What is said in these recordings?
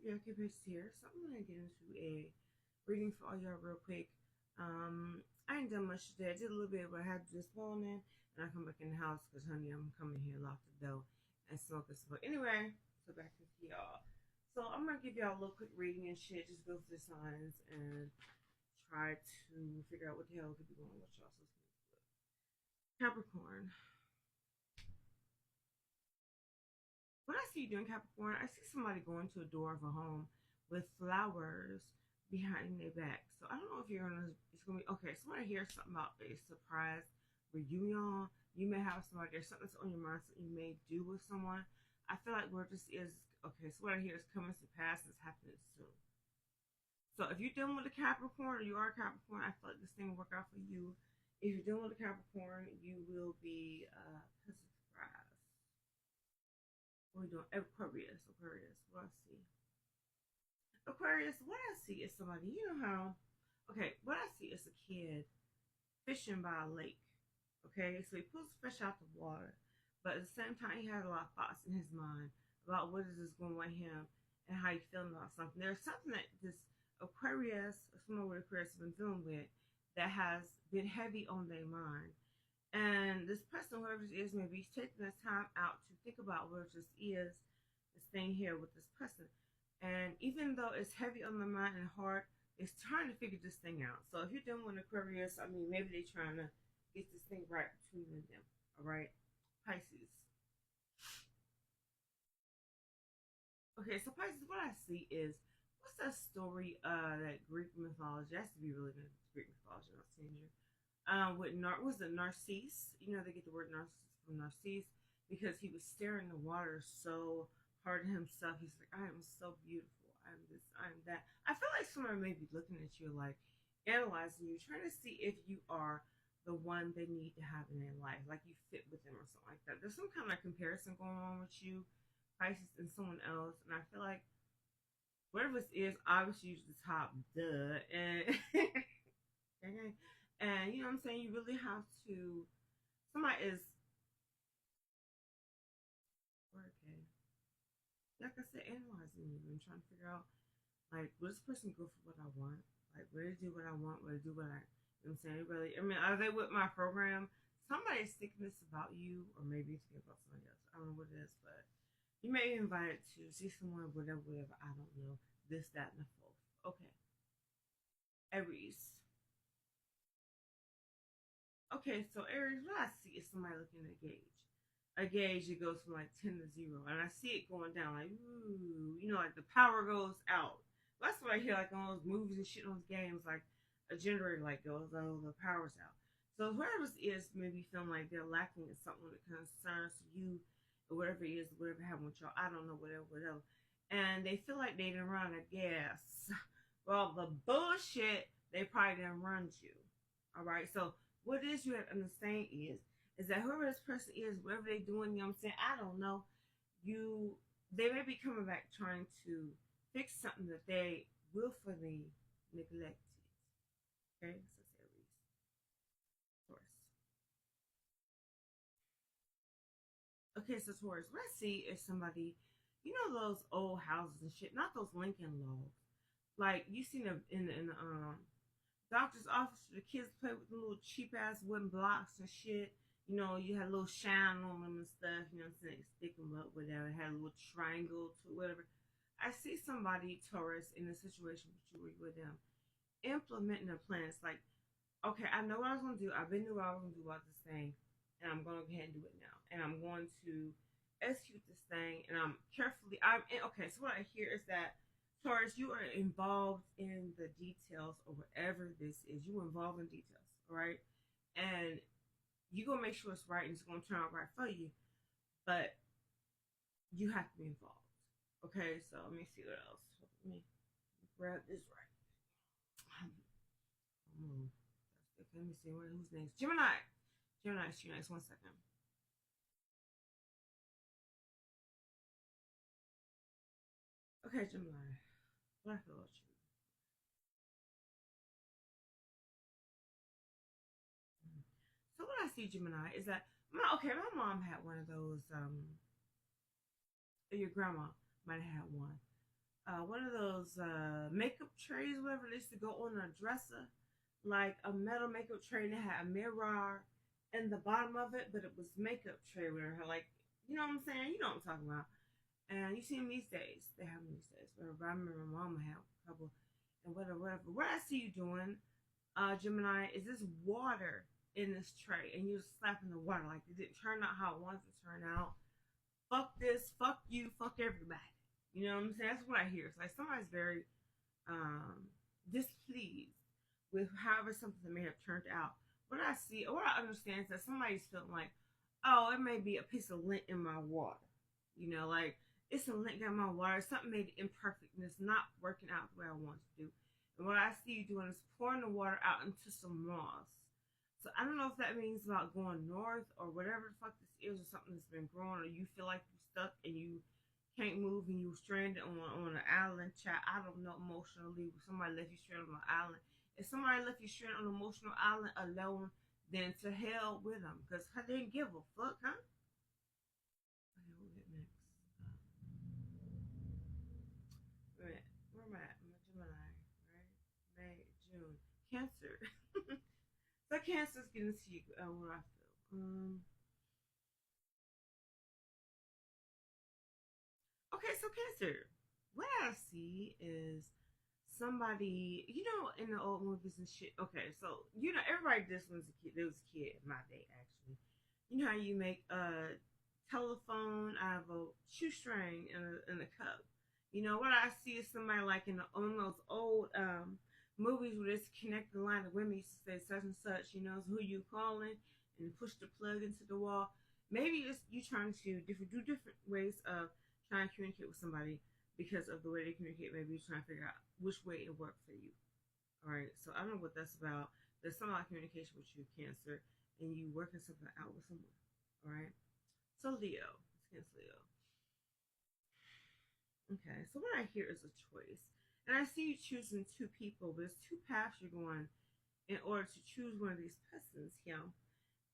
Yeah, Cupid's here. So I'm gonna get into a reading for all y'all real quick. I ain't done much today. I did a little bit, but I had to this morning, and I come back in the house because, honey, I'm coming here, lock the door, and smoke this book. Anyway, so back to y'all. So I'm gonna give y'all a little quick reading and shit. Just go through the signs and try to figure out what the hell could be going on with y'all. So Capricorn. What I see during Capricorn, I see somebody going to a door of a home with flowers behind their back. So I don't know if you're gonna. It's gonna be okay. So when I hear something about a surprise reunion, you may have somebody. There's something that's on your mind, something you may do with someone. I feel like where this is okay. So what I hear is coming to pass. It's happening soon. So if you're dealing with a Capricorn or you are a Capricorn, I feel like this thing will work out for you. If you're dealing with a Capricorn, you will be pleasant surprise. What are we doing? Aquarius. Aquarius. What I see. Aquarius. What I see is somebody. You know how? Okay. What I see is a kid fishing by a lake. Okay. So he pulls the fish out the water, but at the same time, he has a lot of thoughts in his mind about what is this going with him and how he's feeling about something. There's something that this Aquarius, or someone with Aquarius, has been dealing with that has been heavy on their mind. And this person, whoever it is, maybe he's taking this time out to think about what this is, this thing here with this person. And even though it's heavy on the mind and heart, it's trying to figure this thing out. So if you're dealing with Aquarius, I mean, maybe they're trying to get this thing right between you and them. All right, Pisces. Okay, so Pisces, what I see is what's that story? That Greek mythology. It has to be really good Greek mythology. I'm not seeing you. With was it Narcisse? You know they get the word Narcisse from Narcisse because he was staring the water so hard at himself. He's like, I am so beautiful. I'm this. I'm that. I feel like someone may be looking at you, like analyzing you, trying to see if you are the one they need to have in their life, like you fit with them or something like that. There's some kind of comparison going on with you, Pisces, and someone else, and I feel like whatever this is, obviously use the top, duh, and and you know what I'm saying. You really have to. Somebody is okay. Like I said, analyzing you and trying to figure out like will this person go for what I want? Like will they do what I want? Will they do what I? You know what I'm saying? Really, I mean, are they with my program? Somebody's thinking this about you, or maybe it's about somebody else. I don't know what it is, but you may be invited to see someone, whatever, whatever. I don't know. This, that, and the fourth. Okay. Aries. Okay, so Aries, what I see is somebody looking at a gauge. A gauge, it goes from like 10 to 0. And I see it going down, like, ooh, you know, like the power goes out. That's what I hear, like, on those movies and shit, on those games, like a generator, like, goes, oh, the power's out. So whoever this is maybe feeling like they're lacking in something that concerns you, or whatever it is, whatever happened with y'all, I don't know, whatever, whatever. And they feel like they didn't run out of gas. Well, the bullshit, they probably didn't run you. All right, so what it is you have to understand is that whoever this person is, whatever they're doing, you know what I'm saying, I don't know, you they may be coming back trying to fix something that they willfully neglected. Okay, so it's Aries, Taurus. Okay, so Taurus, what I see is somebody, you know those old houses and shit, not those Lincoln logs. Like you seen them in the doctor's office, the kids play with the little cheap ass wooden blocks and shit. You know, you had a little shine on them and stuff. You know what I'm saying? Stick them up, whatever. Had a little triangle to whatever. I see somebody, Taurus, in a situation with them, implementing a plan. It's like, okay, I know what I was going to do. I've been doing what I was going to do about this thing, and I'm going to go ahead and do it now. And I'm going to execute this thing, and I'm carefully. Okay. So what I hear is that Taurus, you are involved in the details of whatever this is. You are involved in details, all right? And you're going to make sure it's right and it's going to turn out right for you. But you have to be involved. Okay, so let me see what else. Let me grab this right. Okay, let me see who's next. Gemini. Gemini, it's you next. 1 second. Okay, Gemini. What I feel about you. So what I see, Gemini, is that my mom had one of those. Your grandma might have had one. one of those makeup trays, whatever it is, to go on a dresser, like a metal makeup tray that had a mirror in the bottom of it, but it was makeup tray with her, like, you know what I'm saying? You know what I'm talking about. And you see them these days. They have them these days. Whatever. I remember my mama had a couple, and whatever, whatever. What I see you doing, Gemini, is this water in this tray, and you're slapping the water like it didn't turn out how it wants to turn out. Fuck this, fuck you, fuck everybody. You know what I'm saying? That's what I hear. It's like somebody's very displeased with however something may have turned out. What I see, or what I understand is that somebody's feeling like, oh, it may be a piece of lint in my water. You know, like it's a lint in my water. Something made imperfectness not working out the way I want to do. And what I see you doing is pouring the water out into some moss. So I don't know if that means about going north or whatever the fuck this is, or something that's been growing, or you feel like you're stuck and you can't move and you're stranded on an island. Chat, I don't know emotionally. Somebody left you stranded on an island. If somebody left you stranded on an emotional island alone, then to hell with them, because I didn't give a fuck, huh? Okay, we'll get next. Where am I at? I'm a Gemini, right? May, June. Cancer. So Cancer's getting to you. What I feel. Okay, so Cancer. What I see is somebody, you know, in the old movies and shit. Okay, so you know, everybody this was a kid. There was a kid in my day, actually. You know how you make a telephone out of a shoestring in a cup. You know what I see is somebody like in on those old movies where it's connecting the line of women used to say such and such. You know, so who you calling and push the plug into the wall. Maybe it's you trying to do different ways of trying to communicate with somebody because of the way they communicate. Maybe you're trying to figure out which way it worked for you. All right. So I don't know what that's about. There's some like communication with you, Cancer, and you working something out with someone. All right. So Leo, it's Leo. Okay. So what I hear is a choice, and I see you choosing two people. There's two paths you're going in order to choose one of these persons here.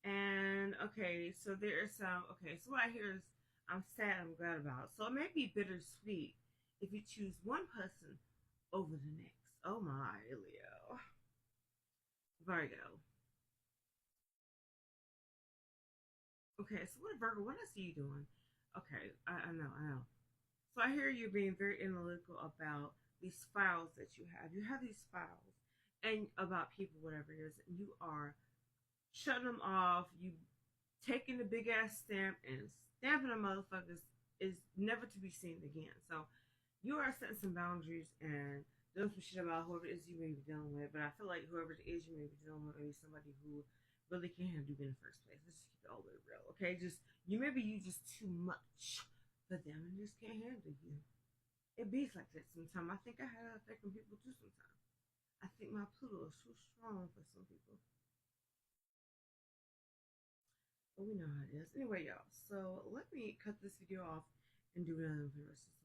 And okay, so there is some. Okay, so what I hear is I'm sad, I'm glad about. So it may be bittersweet if you choose one person over the next. Oh my, Leo. Virgo. Okay, so what Virgo, what I see you doing? Okay, I know. So I hear you being very analytical about these files that you have. You have these files and about people, whatever it is, and you are shutting them off. You taking the big ass stamp and stamping them motherfuckers is never to be seen again. So you are setting some boundaries and doing some shit about whoever it is you may be dealing with. But I feel like whoever it is you may be dealing with may be somebody who really can't handle you in the first place. Let's just keep it all the way real, okay? Just you just too much for them and just can't handle you. It beats like that sometimes. I think I had that effect on people too sometimes. I think my Pluto is too strong for some people. But we know how it is. Anyway, y'all. So let me cut this video off and do another one for the rest of